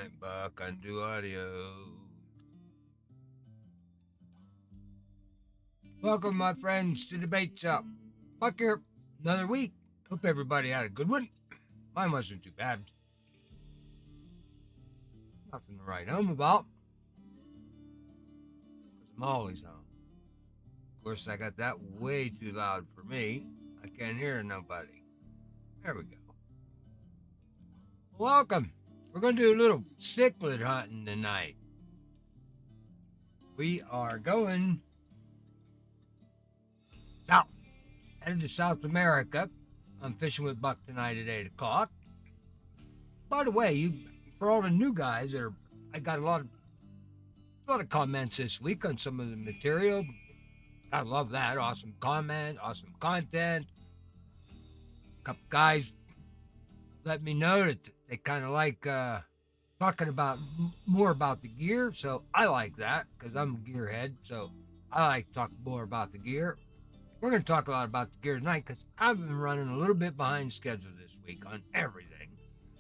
Giant Buck Undo Audio. Welcome, my friends, to the Bait Shop. Buck here, another week. Hope everybody had a good one. Mine wasn't too bad. Nothing to write home about. Because I'm always home. Of course, I got that way too loud for me. I can't hear nobody. There we go. Welcome. We're going to do a little cichlid hunting tonight. We are going south, headed to South America. I'm fishing with Buck tonight at 8 o'clock. By the way, for all the new guys, I got a lot of comments this week on some of the material. I love that. Awesome comment, awesome content. A couple guys let me know that they kind of like talking about more about the gear, so I like that because I'm a gearhead. So I like to talk more about the gear. We're going to talk a lot about the gear tonight because I've been running a little bit behind schedule this week on everything,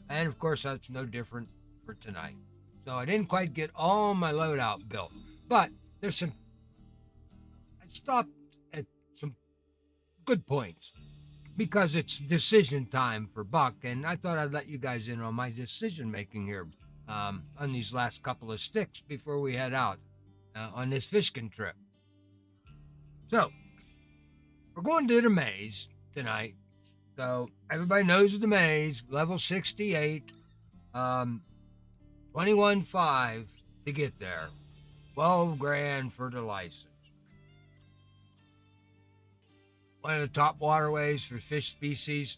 and of course that's no different for tonight. So I didn't quite get all my loadout built, but there's some. I stopped at some good points because it's decision time for Buck, and I thought I'd let you guys in on my decision making here on these last couple of sticks before we head out on this fishing trip. So, we're going to the maze tonight. So, everybody knows the maze, level 68, 21.5 to get there, 12 grand for the license. One of the top waterways for fish species.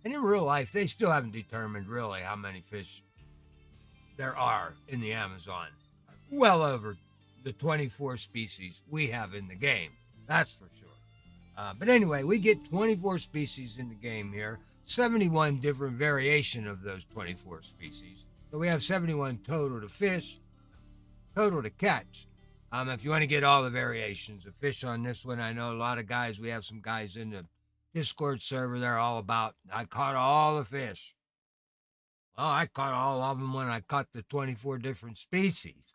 And in real life, they still haven't determined really how many fish there are in the Amazon. Well over the 24 species we have in the game. That's for sure. But anyway, we get 24 species in the game here. 71 different variation of those 24 species. So we have 71 total to fish, total to catch. If you want to get all the variations of fish on this one, I know a lot of guys, we have some guys in the Discord server, they're all about, I caught all the fish. Well, I caught all of them when I caught the 24 different species.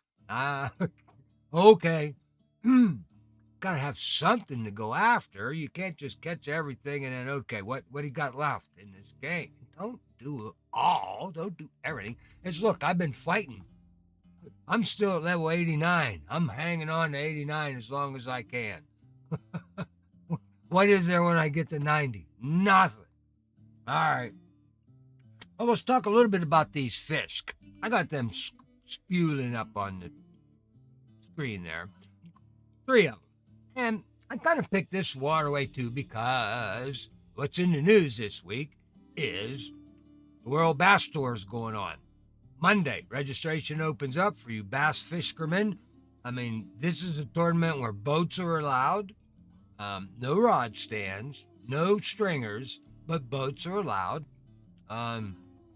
Okay. Gotta have something to go after. You can't just catch everything and then, okay, what do you got left in this game? Don't do it all. Don't do everything. Look, I've been fighting. I'm still at level 89. I'm hanging on to 89 as long as I can. What is there when I get to 90? Nothing. All right. Well, let's talk a little bit about these fish. I got them spewing up on the screen there. 3 of them. And I kind of picked this waterway too because what's in the news this week is the World Bass Tour is going on. Monday, registration opens up for you bass fishermen. I mean, this is a tournament where boats are allowed, no rod stands, no stringers, but boats are allowed. They're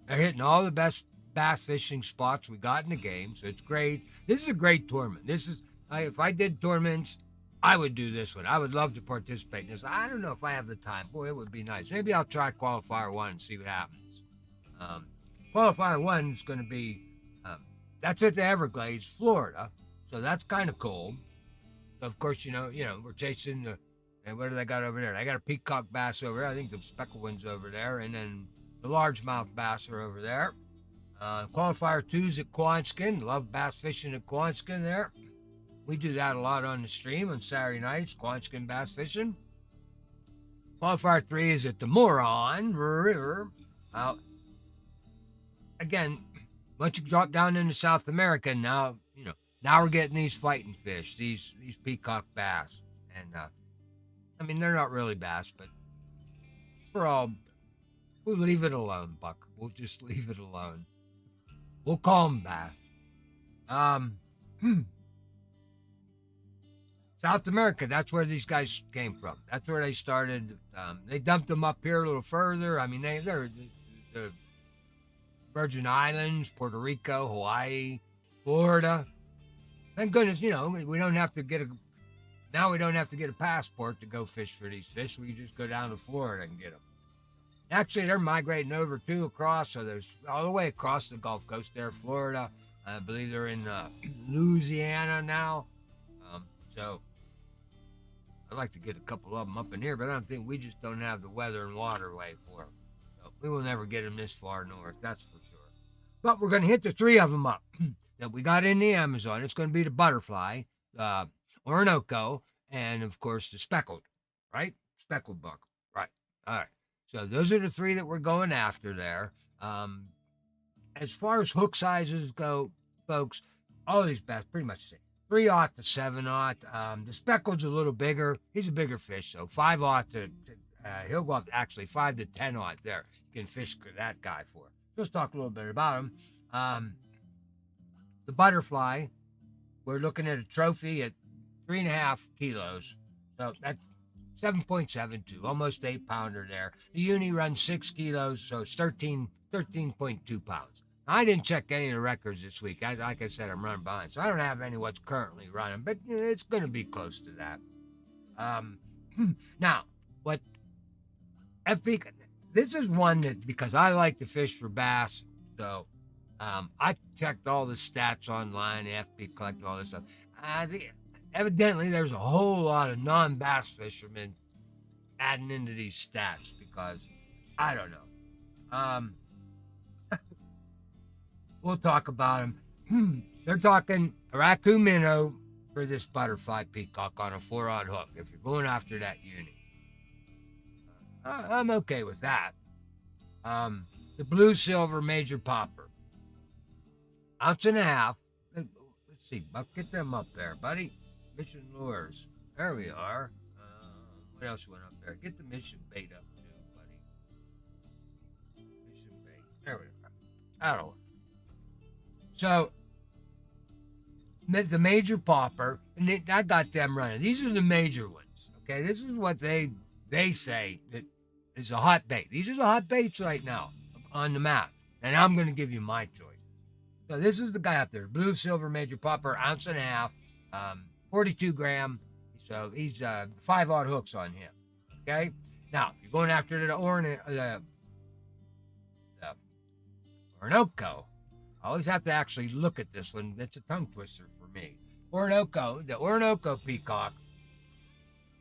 hitting all the best bass fishing spots we got in the game, so it's great. This is a great tournament. If I did tournaments, I would do this one. I would love to participate in this. I don't know if I have the time. Boy, it would be nice. Maybe I'll try qualifier 1 and see what happens. Qualifier 1 is going to be, that's at the Everglades, Florida. So that's kind of cool. So of course, we're chasing and what do they got over there? I got a peacock bass over there. I think the speckled one's over there. And then the largemouth bass are over there. Qualifier 2's at Quanskin. Love bass fishing at Quanskin there. We do that a lot on the stream on Saturday nights, Quanskin bass fishing. Qualifier 3 is at the Moron River. Again, once you drop down into South America, now we're getting these fighting fish, these peacock bass. And they're not really bass, but we'll leave it alone, Buck. We'll just leave it alone. We'll call them bass. South America, that's where these guys came from. That's where they started. They dumped them up here a little further. They're the Virgin Islands, Puerto Rico, Hawaii, Florida. Thank goodness, we don't have to get a passport to go fish for these fish. We can just go down to Florida and get them. Actually, they're migrating over too across, so there's all the way across the Gulf Coast there, Florida. I believe they're in Louisiana now. Um, so I'd like to get a couple of them up in here, but I don't think we just don't have the weather and waterway for them. So we will never get them this far north, that's for sure. But we're going to hit the three of them up that we got in the Amazon. It's going to be the butterfly, Orinoco, and of course the speckled, right? Speckled buck, right? All right. So those are the three that we're going after there. As far as hook sizes go, folks, all these bass pretty much the same. 3/0 to 7/0. The speckled's a little bigger. He's a bigger fish, so 5/0 to he'll go up actually 5 to 10/0 there. You can fish that guy for. Let's talk a little bit about him. The butterfly, we're looking at a trophy at 3.5 kilos. So that's 7.72, almost 8-pounder there. The uni runs 6 kilos, so it's 13.2 pounds. I didn't check any of the records this week. Like I said, I'm running behind, so I don't have any what's currently running, but it's going to be close to that. Now, what FB, this is one that, because I like to fish for bass, so I checked all the stats online, the FB collected all this stuff. Evidently, there's a whole lot of non-bass fishermen adding into these stats because, I don't know. We'll talk about them. They're talking a raccoon minnow for this butterfly peacock on a 4/0 hook if you're going after that uni. I'm okay with that. The blue silver major popper, 1.5 ounces. Let's see, Buck, get them up there, buddy. Mission lures. There we are. What else went up there? Get the mission bait up too, buddy. Mission bait. There we are. I don't know. So, the major popper, and I got them running. These are the major ones. Okay, this is what they say that is a hot bait. These are the hot baits right now on the map, and I'm going to give you my choice. So this is the guy up there, blue silver major popper, 1.5 ounces, 42 gram. So he's 5/0 hooks on him. Okay, now if you're going after the Orinoco, I always have to actually look at this one. It's a tongue twister for me. The Orinoco peacock,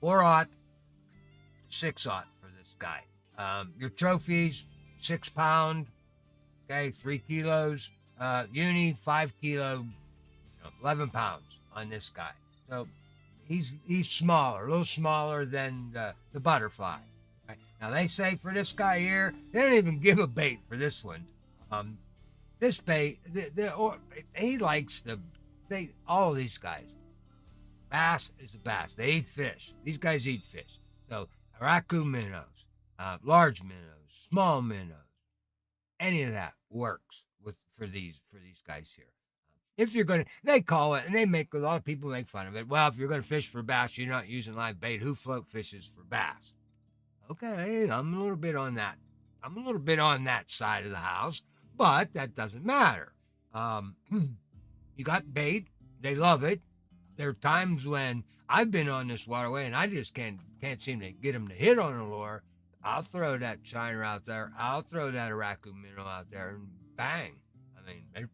4/0, 6/0 for this guy. Your trophies, 6 pound, okay, 3 kilos. Uni, 5 kilo, 11 pounds on this guy. So he's smaller, a little smaller than the butterfly. Right? Now they say for this guy here, they don't even give a bait for this one. This bait, he likes all these guys. Bass is a bass. They eat fish. These guys eat fish. So raccoon minnows, large minnows, small minnows, any of that works for these guys here. If you're going to, they call it, and a lot of people make fun of it. Well, if you're going to fish for bass, you're not using live bait. Who float fishes for bass? Okay, I'm a little bit on that. I'm a little bit on that side of the house, but that doesn't matter. You got bait. They love it. There are times when I've been on this waterway and I just can't seem to get them to hit on a lure. I'll throw that shiner out there. I'll throw that raccoon minnow out there, and bang. I mean, there's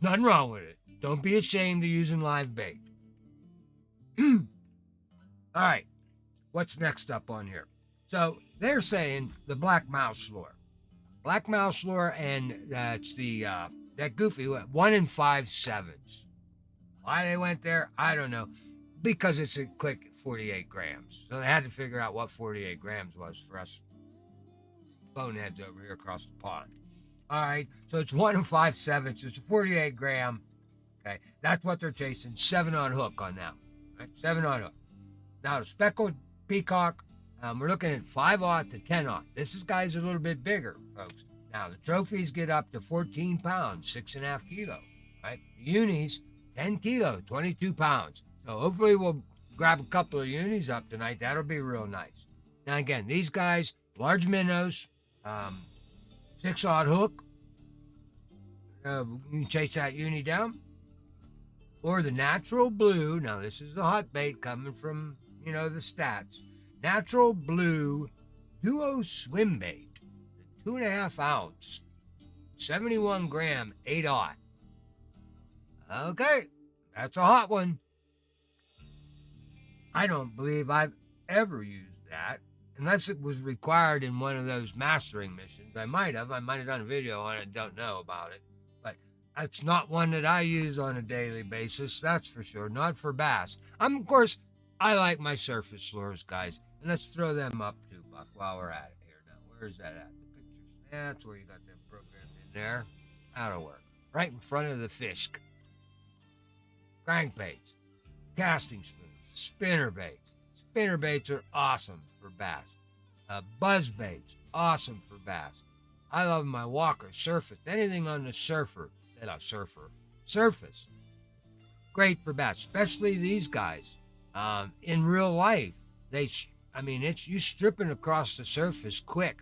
nothing wrong with it. Don't be ashamed of using live bait. All right, what's next up on here? So they're saying the black mouse lure. Black mouse lure, and that's that goofy 1 5/7. Why they went there, I don't know. Because it's a quick 48 grams. So they had to figure out what 48 grams was for us boneheads over here across the pond. All right, so it's 1 5/7. It's a 48 gram. Okay, that's what they're chasing. 7/0 hook on that. Right, 7/0 hook. Now the speckled peacock, we're looking at 5/0 to 10/0. This guy's a little bit bigger, folks. Now the trophies get up to 14 pounds, 6.5 kilos. Right, the unis 10 kilos, 22 pounds. So hopefully we'll grab a couple of unis up tonight. That'll be real nice. Now again, these guys, large minnows. 6/0 hook. You can chase that uni down. Or the natural blue. Now, this is the hot bait coming from, the stats. Natural blue Duo Swim Bait, the 2.5 ounce, 71 gram, 8/0. Okay, that's a hot one. I don't believe I've ever used that unless it was required in one of those mastering missions. I might have. I might have done a video on it. Don't know about it. But that's not one that I use on a daily basis. That's for sure. Not for bass. Of course, I like my surface lures, guys. And let's throw them up too, Buck, while we're at it here now. Where's that at? The pictures. That's where you got them programmed in there. That'll work. Right in front of the fish. Crankbaits, casting spoons, spinner baits. Spinner baits are awesome for bass. Buzz baits, awesome for bass. I love my walker, surface, anything on the surface. Great for bass, especially these guys. In real life, it's you stripping across the surface quick.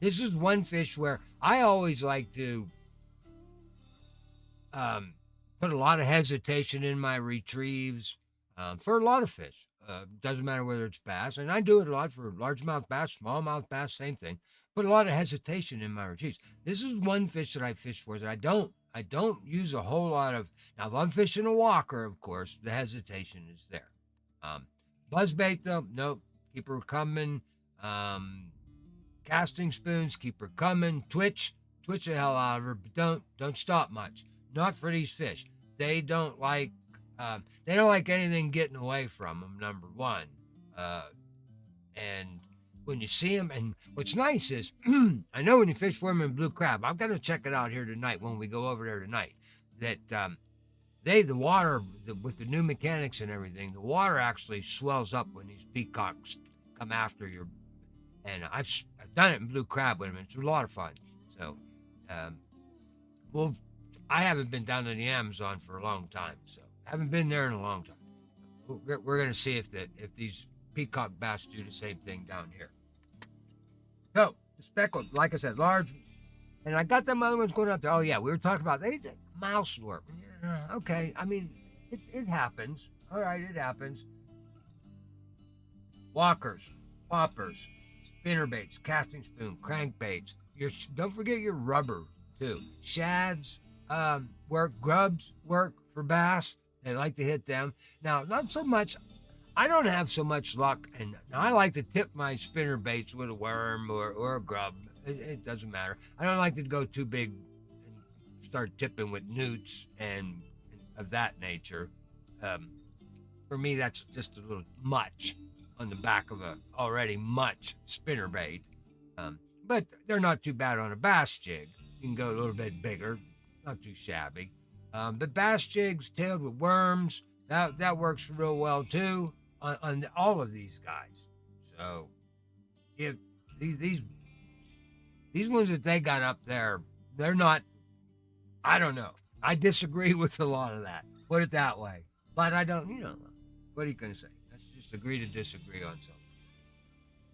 This is one fish where I always like to put a lot of hesitation in my retrieves for a lot of fish. Doesn't matter whether it's bass, and I do it a lot for largemouth bass, smallmouth bass, same thing. Put a lot of hesitation in my retrieves. This is one fish that I fish for that I don't use a whole lot of. Now, if I'm fishing a walker, of course, the hesitation is there. Buzzbait though, nope. Keep her coming. Casting spoons, keep her coming. Twitch the hell out of her, but don't stop much. Not for these fish. They don't like anything getting away from them. Number one, and when you see them, and what's nice is, I know when you fish for them in blue crab, I'm gonna check it out here tonight when we go over there tonight. That the water with the new mechanics and everything, the water actually swells up when these peacocks come after you. And I've done it in blue crab with them. It's a lot of fun. So, I haven't been down to the Amazon for a long time, so haven't been there in a long time. We're going to see if these peacock bass do the same thing down here. So, the speckled, like I said, large, and I got them other ones going out there. Oh yeah, we were talking about mouse lure. Yeah, okay, I mean, it happens. All right, it happens. Walkers, poppers, spinnerbaits, casting spoon, crankbaits. Don't forget your rubber too. Shads work, grubs work for bass. They like to hit them. Now, not so much. I don't have so much luck, and I like to tip my spinner baits with a worm or a grub. It doesn't matter. I don't like to go too big and start tipping with newts and of that nature. For me, that's just a little much on the back of a already much spinner bait. But they're not too bad on a bass jig. You can go a little bit bigger, not too shabby. But bass jigs tailed with worms, that works real well too on all of these guys. So if these ones that they got up there, they're not. I don't know. I disagree with a lot of that. Put it that way. But I don't. What are you gonna say? Let's just agree to disagree on something.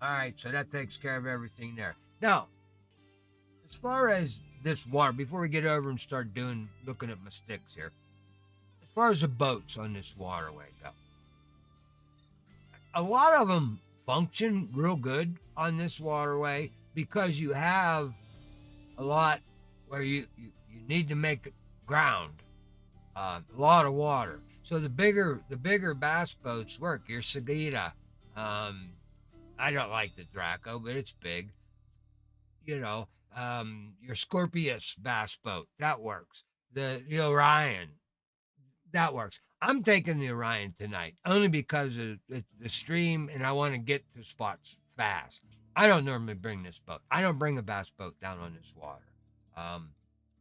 All right. So that takes care of everything there. Now, as far as this water, before we get over and start looking at my sticks here, as far as the boats on this waterway go, a lot of them function real good on this waterway because you have a lot where you need to make ground, a lot of water. So the bigger bass boats work. Your Sagita, I don't like the Draco, but it's big. Your Scorpius bass boat, that works. The Orion, that works. I'm taking the Orion tonight only because of the stream, and I want to get to spots fast. I don't normally bring this boat. I don't bring a bass boat down on this water.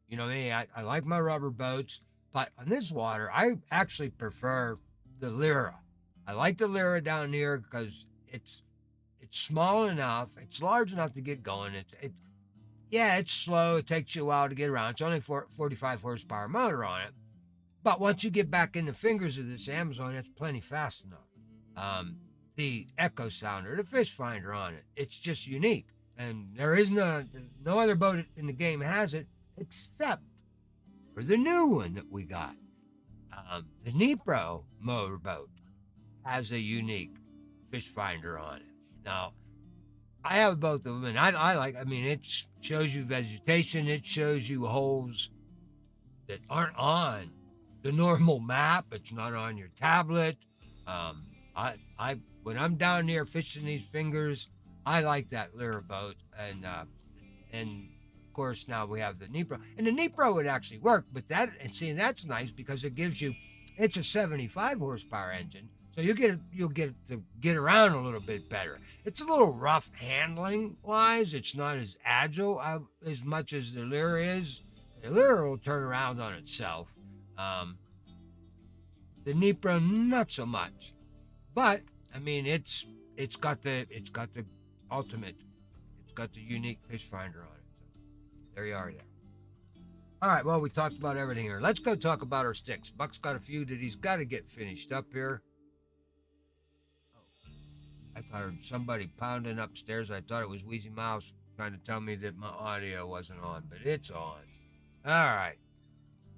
Me, I like my rubber boats, but on this water, I actually prefer the Lyra. I like the Lyra down here because it's small enough, it's large enough to get going. It's slow. It takes you a while to get around. It's only 45 horsepower motor on it. But once you get back in the fingers of this Amazon, it's plenty fast enough. The Echo Sounder, the fish finder on it, it's just unique. And there is no other boat in the game has it except for the new one that we got. The Nipro motorboat has a unique fish finder on it. Now, I have both of them, and I like. I mean, it shows you vegetation. It shows you holes that aren't on the normal map. It's not on your tablet. Um, I when I'm down there fishing these fingers, I like that lure boat, and of course now we have the Nipro, and the Nipro would actually work, but that's nice because it gives you, it's a 75 horsepower engine, so you'll get to get around a little bit better. It's a little rough handling wise. It's not as agile as much as the lure is. The lure will turn around on itself. Um, the Nipro not so much, but I mean it's got the ultimate. It's got the unique fish finder on it. So there you are there. All right, well, we talked about everything here. Let's go talk about our sticks. Buck's got a few that he's got to get finished up here. Oh, I thought I heard somebody pounding upstairs. I thought it was Wheezy Mouse trying to tell me that my audio wasn't on, but it's on. All right,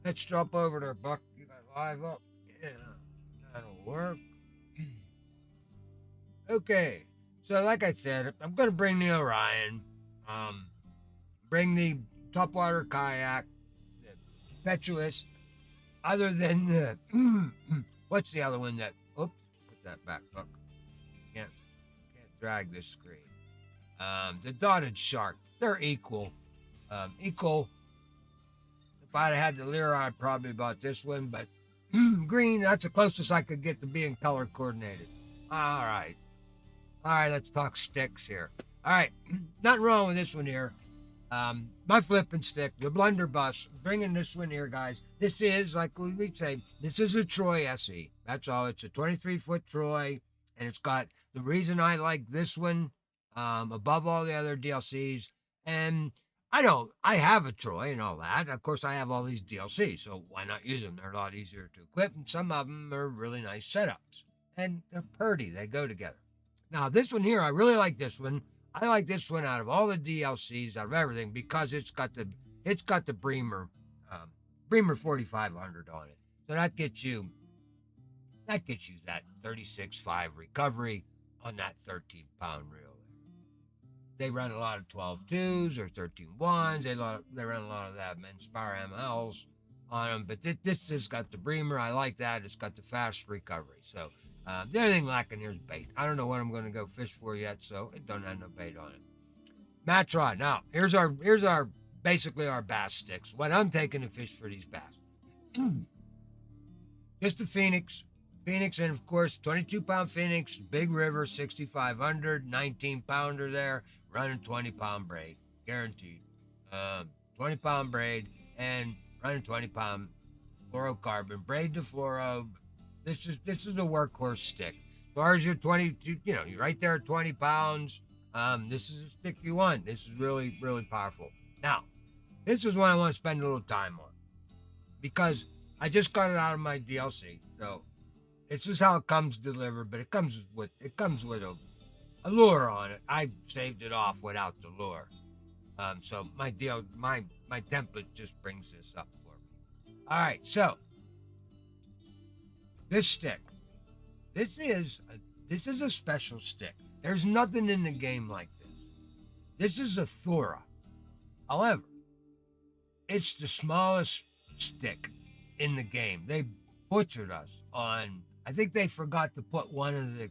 let's drop over there, Buck. You got live up? Yeah, that'll work. Okay, so like I said, I'm going to bring the Orion, um, bring the topwater kayak, the Petuous, other than the, what's the other one that, oops, put that back, Buck. Can't drag this screen. The dotted shark, they're equal. Equal. If I'd had the lure, I'd probably bought this one, but green, that's the closest I could get to being color coordinated. All right. All right, let's talk sticks here. All right, nothing wrong with this one here. My flipping stick, the blunderbuss. Bringing this one here, guys. This is, like we say, this is a Troy SE. That's all. It's a 23-foot Troy, and it's got the reason I like this one above all the other DLCs. And I have a Troy and all that. Of course, I have all these DLCs, so why not use them? They're a lot easier to equip, and some of them are really nice setups. And they're pretty. They go together. Now, this one here, I really like this one. I like this one out of all the DLCs, out of everything, because it's got the Bremer, Bremer 4500 on it. So that gets you that 36.5 recovery on that 13-pound reel. They run a lot of 12.2s or 13.1s. They run a lot of that Inspire MLs on them, but this has got the Bremer. I like that. It's got the fast recovery. So the only thing lacking here is bait. I don't know what I'm going to go fish for yet, so it don't have no bait on it. Match rod. Now, here's our basically our bass sticks. What I'm taking to fish for these bass. Just the Phoenix. Phoenix, and of course, 22-pound Phoenix, Big River, 6,500, 19-pounder there, running 20-pound braid, guaranteed. 20-pound braid and running 20-pound fluorocarbon, braid to fluoro. This is a workhorse stick. As far as your 20, you're right there at 20 pounds. This is a stick you want. This is really, really powerful. Now, this is what I want to spend a little time on because I just got it out of my DLC. So this is how it comes delivered, but it comes with a lure on it. I saved it off without the lure. So my template just brings this up for me. All right, so this stick, this is a special stick. There's nothing in the game like this. This is a Thora. However, it's the smallest stick in the game. They butchered us on. I think they forgot to put one of the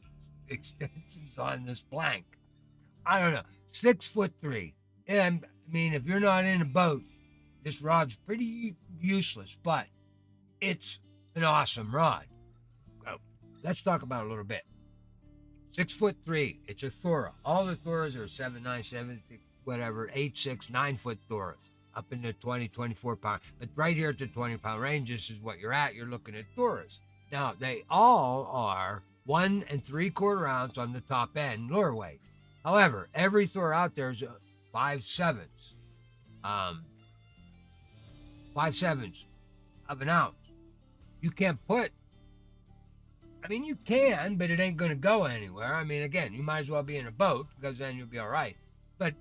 extensions on this blank. I don't know. 6'3". And I mean, if you're not in a boat, this rod's pretty useless, but it's an awesome rod. So let's talk about it a little bit. 6'3". It's a Thora. All the Thoras are 7'9", 7, whatever, 8'6", 9-foot Thoras. Up in the 20, 24 pound. But right here at the 20-pound range, this is what you're at. You're looking at Thoras. Now, they all are 1 3/4 ounce on the top end lure weight. However, every Thora out there is 5/7. 5/7 of an ounce. You can't put, I mean, you can, but it ain't going to go anywhere. I mean, again, you might as well be in a boat because then you'll be all right. But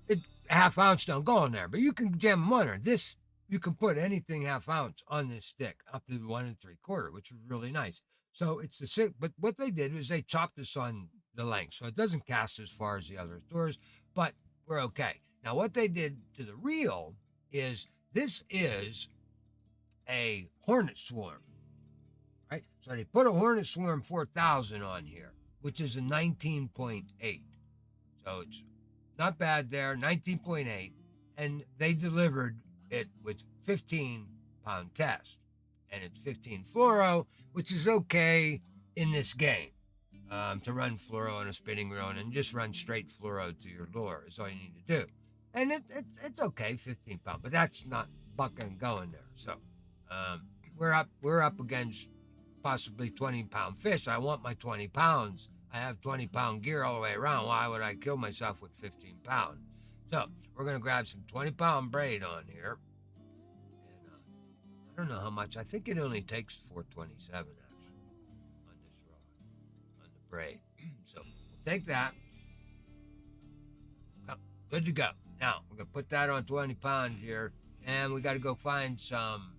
a half ounce don't go in there, but you can jam them on there. This, you can put anything half ounce on this stick up to 1 3/4, which is really nice. So it's the six, but what they did was they chopped this on the length. So it doesn't cast as far as the other doors, but we're okay. Now, what they did to the reel is this is a Hornet Swarm, right? So they put a Hornet Swarm 4000 on here, which is a 19.8. So it's not bad there, 19.8. And they delivered it with 15-pound test. And it's 15 fluoro, which is okay in this game. To run fluoro on a spinning reel and just run straight fluoro to your lure is all you need to do. And it's okay, 15 pound, but that's not bucking going there. So we're up against possibly 20-pound fish. I want my 20 pounds. I have 20-pound gear all the way around. Why would I kill myself with 15 pound? So we're gonna grab some 20-pound braid on here. And I don't know how much. I think it only takes 427 actually on this rod, on the braid. So we'll take that. Good to go. Now we're gonna put that on 20 pound here, and we got to go find some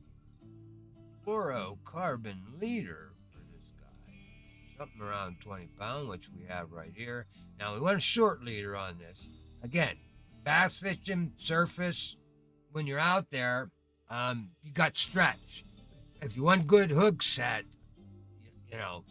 fluorocarbon leader for this guy. Something around 20 pound, which we have right here. Now we want a short leader on this. Again, bass fishing, surface. When you're out there, you got stretch. If you want good hook set, you know,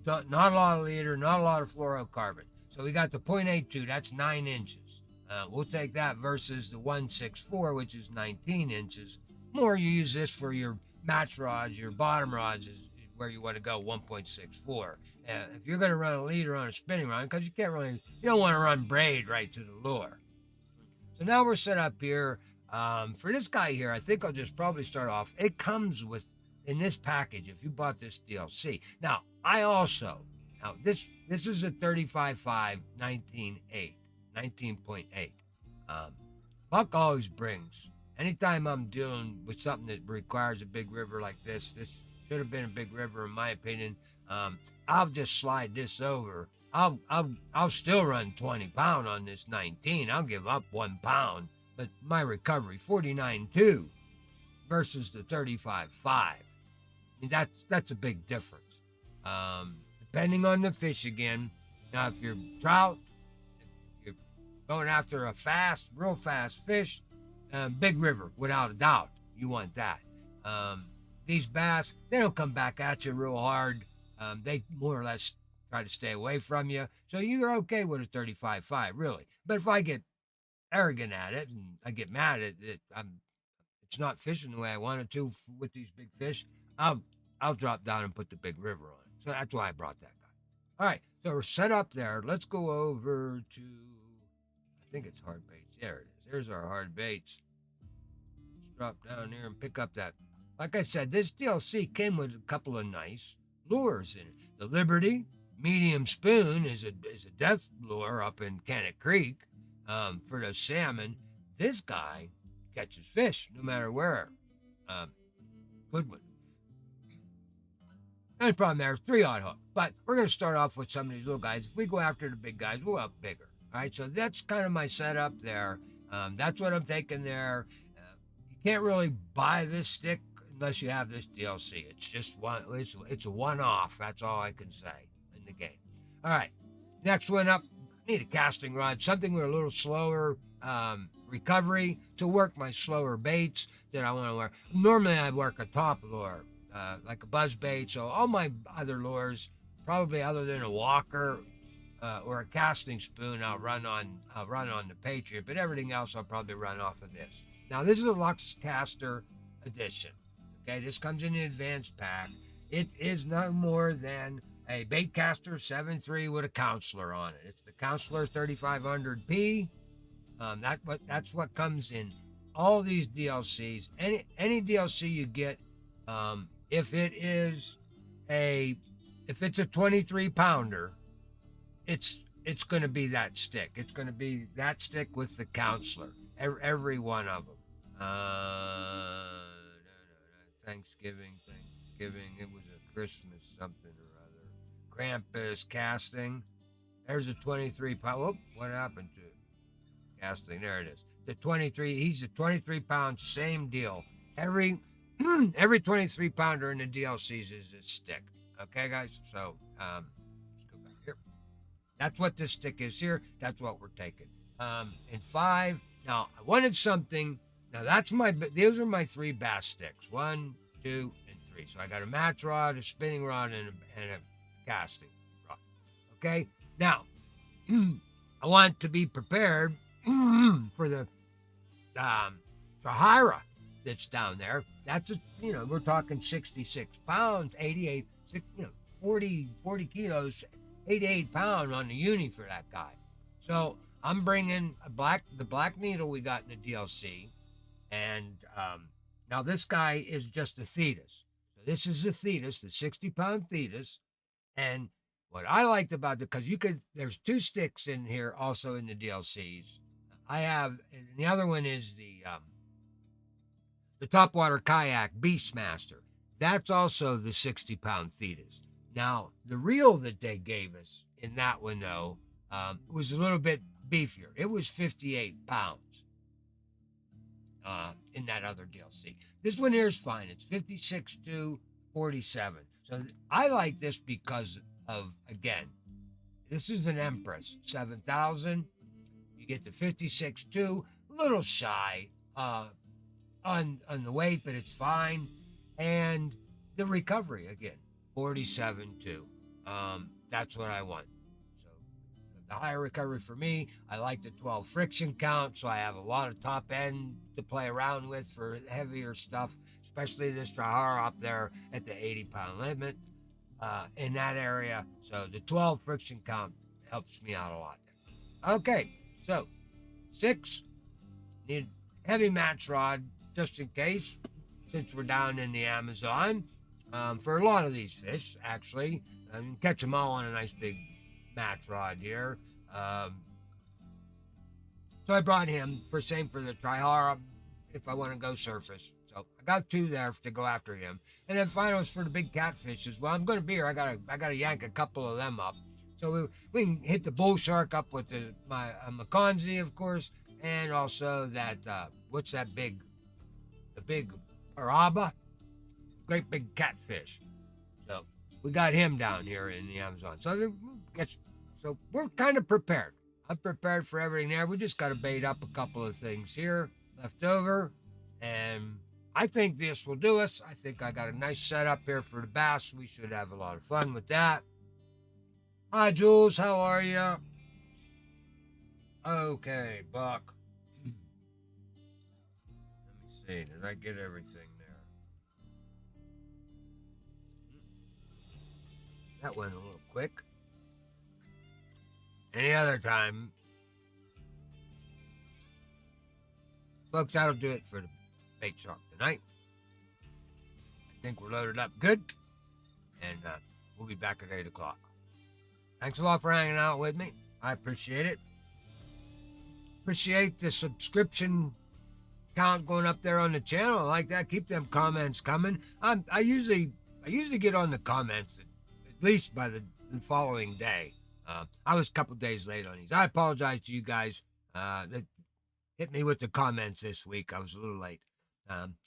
not a lot of leader, not a lot of fluorocarbon. So we got the 0.82, that's 9 inches. We'll take that versus the 164, which is 19 inches. More you use this for your match rods, your bottom rods is where you want to go, 1.64. If you're going to run a leader on a spinning rod, because you don't want to run braid right to the lure. So now we're set up here. For this guy here, I think I'll just probably start off. It comes with, in this package, if you bought this DLC. Now, this is a 35.5 19.8. Buck always brings. Anytime I'm dealing with something that requires a big river like this should have been a big river in my opinion. I'll just slide this over. I'll still run 20 pound on this 19. I'll give up 1 pound, but my recovery 49.2 versus the 35.5. I mean, that's a big difference. Depending on the fish again. Now, if you're trout, if you're going after a real fast fish, big river, without a doubt, you want that. These bass, they don't come back at you real hard. They more or less try to stay away from you. So you're okay with a 35.5, really. But if I get arrogant at it and I get mad at it, it's not fishing the way I wanted to with these big fish, I'll drop down and put the big river on it. So that's why I brought that guy. All right, so we're set up there. Let's go over to, I think it's hard baits. There it is. There's our hard baits. Let's drop down here and pick up that. Like I said, this DLC came with a couple of nice lures in it. The Liberty medium spoon is a death lure up in Cannock Creek for those salmon. This guy catches fish no matter where. Good one. Only problem there is 3/0 hook. But we're going to start off with some of these little guys. If we go after the big guys, we'll go up bigger. All right, so that's kind of my setup there. That's what I'm taking there. You can't really buy this stick unless you have this DLC. It's just one. It's a one-off. That's all I can say in the game. All right, next one up. I need a casting rod, something with a little slower recovery to work my slower baits that I want to work. Normally, I work a top lure, like a buzz bait. So all my other lures, probably other than a walker or a casting spoon, I'll run on the Patriot. But everything else, I'll probably run off of this. Now, this is a Lux Caster edition. Okay, this comes in the advanced pack. It is no more than a Baitcaster 7.3 with a counselor on it. It's the Counselor 3500P. That's what comes in all these DLCs. Any DLC you get, if it's a 23 pounder, it's going to be that stick. It's going to be that stick with the counselor. Every one of them. Thanksgiving. It was a Christmas something or other. Krampus casting. There's a 23 pound. Whoop, what happened to it? Casting? There it is. The 23. He's a 23 pound. Same deal. Every 23 pounder in the DLCs is a stick. Okay, guys. So let's go back here. That's what this stick is here. That's what we're taking. And 5. Now I wanted something. Now those are my 3 bass sticks. 1, 2, and 3. So I got a match rod, a spinning rod, and a casting rod. Okay. Now I want to be prepared for the Sahara that's down there. That's we're talking 66 pounds, 88, 40 kilos, 88 pound on the uni for that guy. So I'm bringing the black needle we got in the DLC, and now this guy is just a Thetis. So this is a Thetis, the 60-pound Thetis, and what I liked about it, because there's 2 sticks in here also in the DLCs. And the other one is the topwater kayak Beastmaster. That's also the 60-pound Thetis. Now, the reel that they gave us in that one, though, was a little bit beefier. It was 58 pounds in that other DLC. This one here is fine. It's 56 to 47. So I like this because of, again, this is an Empress 7000. You get the 56.2, a little shy on the weight, but it's fine. And the recovery, again, 47.2. That's what I want. So the higher recovery for me, I like the 12 friction count, so I have a lot of top end to play around with for heavier stuff, especially this Trahara up there at the 80-pound limit in that area. So the 12 friction count helps me out a lot there. Okay, so 6, need heavy match rod just in case, since we're down in the Amazon. For a lot of these fish, actually. You can catch them all on a nice big match rod here. So I brought him same for the Trihara if I want to go surface. So I got 2 there to go after him. And then finals for the big catfish as well. I'm going to be here. I gotta yank a couple of them up. So we can hit the bull shark up with my Maconzi, of course, and also that what's that the big Araba, great big catfish. So we got him down here in the Amazon. So we're kind of prepared. I'm prepared for everything there. We just got to bait up a couple of things here left over, and I think this will do us. I think I got a nice setup here for the bass. We should have a lot of fun with that. Hi, Jules. How are you? Okay, Buck. Let me see. Did I get everything there? That went a little quick. Any other time. Folks, that'll do it for the bait shark tonight. I think we're loaded up good. And we'll be back at 8 o'clock. Thanks a lot for hanging out with me. I appreciate it. Appreciate the subscription count going up there on the channel. I like that. Keep them comments coming. I usually get on the comments at least by the following day. I was a couple days late on these. I apologize to you guys that hit me with the comments this week. I was a little late.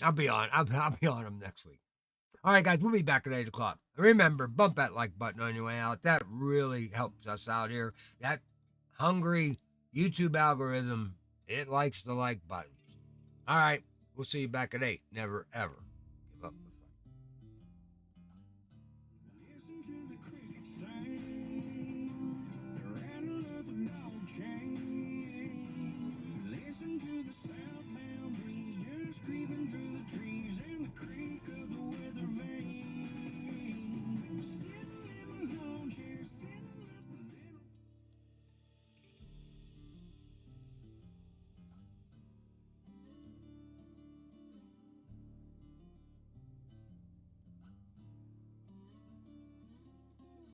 I'll be on them next week. All right, guys, we'll be back at 8 o'clock. Remember, bump that like button on your way out. That really helps us out here. That hungry YouTube algorithm, it likes the like buttons. All right, we'll see you back at 8. Never, ever.